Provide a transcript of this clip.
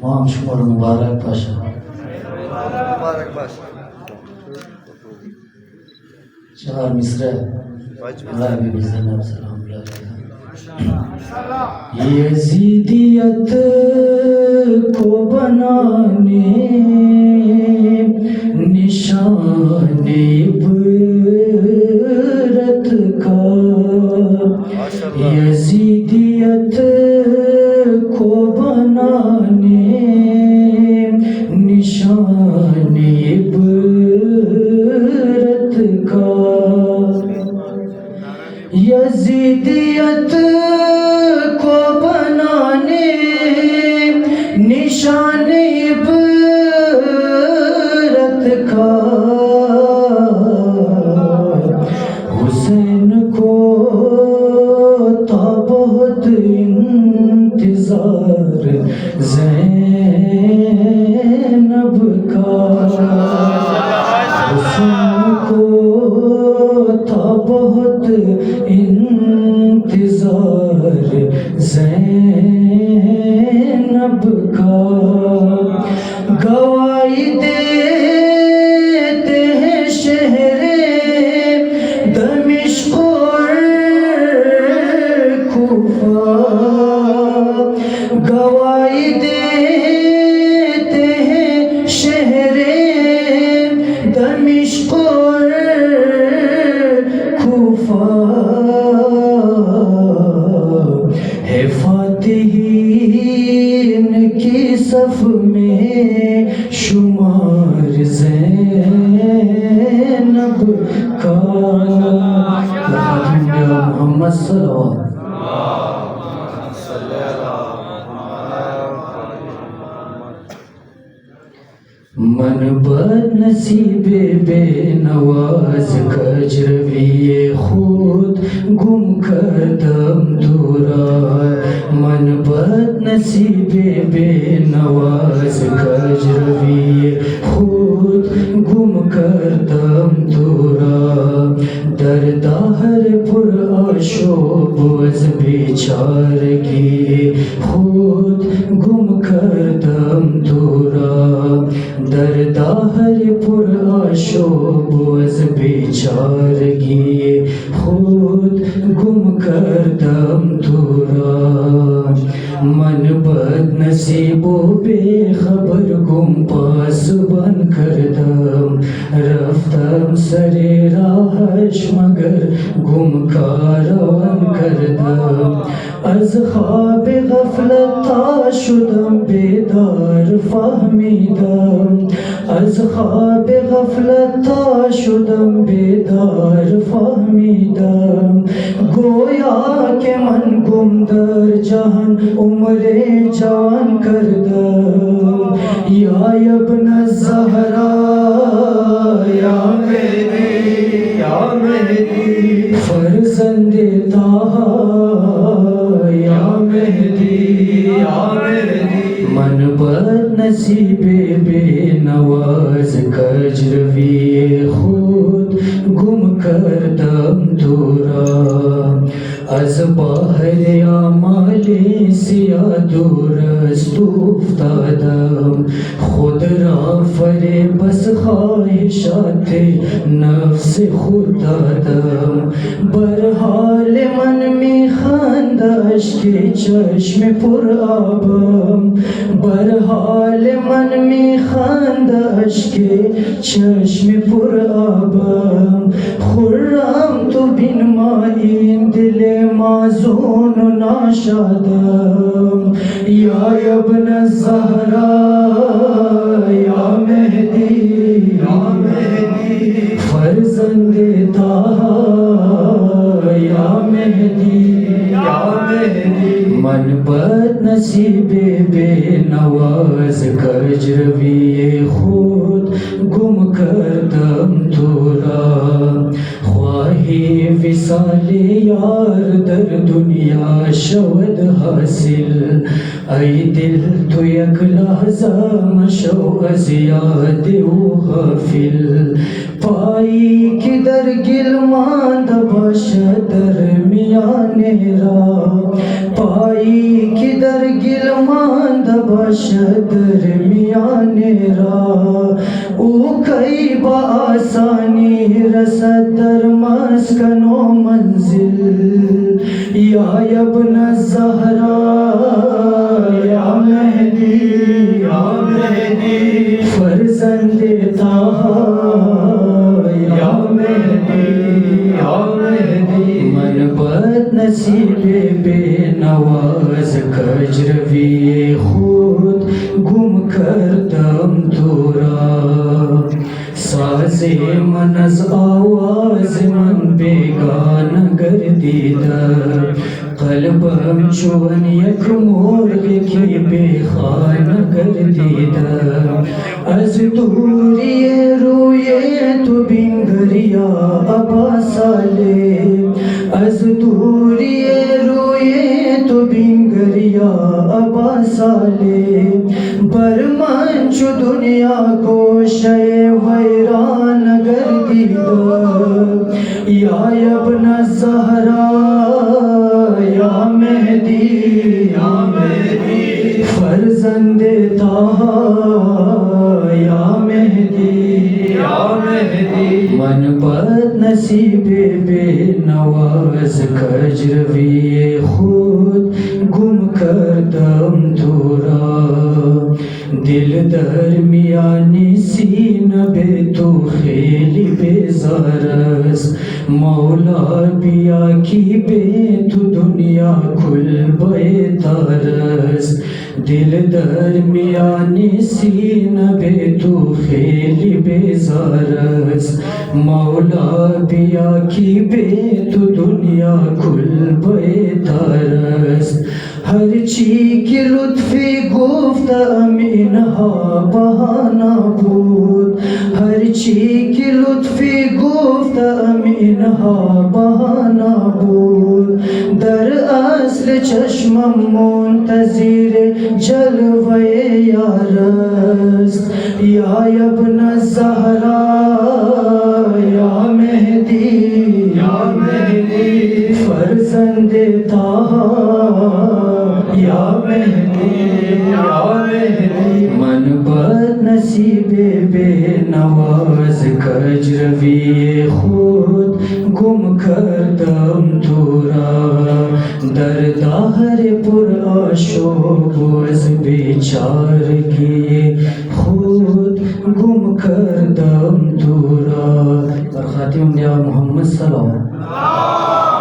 تمام شمار مبارک باشا مبارک باش. چار مصرع اللہ بی بی زینب سلام اللہ یزیدیت کو بنانے نشان عبرت کا یزیدیت کو بنانے نشان عبرت کا یزیدیت کو بنانے نشان عبرت کا حسین کو تھا بہت انتظار زینب کا حسین کو تھا بہت انتظار زینب کا گواہی دیتے ہیں شہر دمشق اور کوفہ گواہی دیتے ہیں شہر دمشق اور کوفہ ہے فاتحین کی صف میں شمار زینب کا محمد صلوات من بد نصیب بے نواز کجروی خود گم کردم دورا من بد نصیب بے نواز کجروی خود گم کردم دورا در داہر پر آشوب از بیچارگی خود گم کردم دورا در داہر پر آشوب از بیچارگی خود گم کردم دورا من بد نصیب و بے خبر گم پاسبان کردم رفتم سر راہش مگر گم کاروان کردم از خواب غفلت تا شدم بیدار فهمیدم از خواب غفلت تا شدم بیدار فهمیدم گویا کہ من گم در جہان عمر جوان کردم یا ابن الزہرا یا مہدی فرزند طہا یا مہدی من بد نصیب بے نواز کجروی خود گم کردم دورا از باہر اعمال سیاه دور است افتادم خود را فریب از خواہشات نفس خود دادم بر حال من می خواند اشک چشم پر آبم بر حال من می خواند اشک چشم پر آبم خرم تو بین ما این دل معزون و ناشادم یا ابن الزہرا یا مہدی فرزند طہا یا مہدی من بد نصیب بے نواز کجروی خود گم کردم دورا خواہی وصال یار در دنیا شود حاصل ای دل تو یک لحظه مشو از یاد او غافل پایی که در گل مانده باشد در میان را پایی ای کی در گلمان دبش درمیان را او کئی با آسانی رسد در مسکن و منزل یا ابن الزہرا یا مہدی فرزند طاہا یا مہدی من بد نصیب بے نواز کجروی خود گم کردم تو را ساز من از آواز من بیگانه گردیده قلبم چون یک مرغ کی بیخانه گردیده از دوری روی تو بینگریا ابا صالح از دوری روی تو بینگریا ابا صالح بر من چو دنیا کو شے ویران گردیدہ یا ابن الزہرا یا مہدی فرزند طاہا یا مہدی من بد نصیب بے نواز کجروی خود گم کردم تو را دل درمیان سینه به تو خیلی بیزار است مولا بیا کی به تو دنیا کل بیدار است دل درمیان سینه به تو خیلی بیزار است مولا بیا کی به تو دنیا کل بیدار است ہر چی کی لطفی گفتم اینها بہانہ بود ہر چی کی لطفی گفتم اینها بہانہ بود در اصل چشمم منتظر جلوہ یار است یا ابن الزہرا یا مہدی فرزند طاہا یا مہدی من بد نصیب بے نواز کجروی خود گم کردم تو را در دہر پر آشوب از بیچارگی خود گم کردم تو را. اور خاتم یا محمد صلی اللہ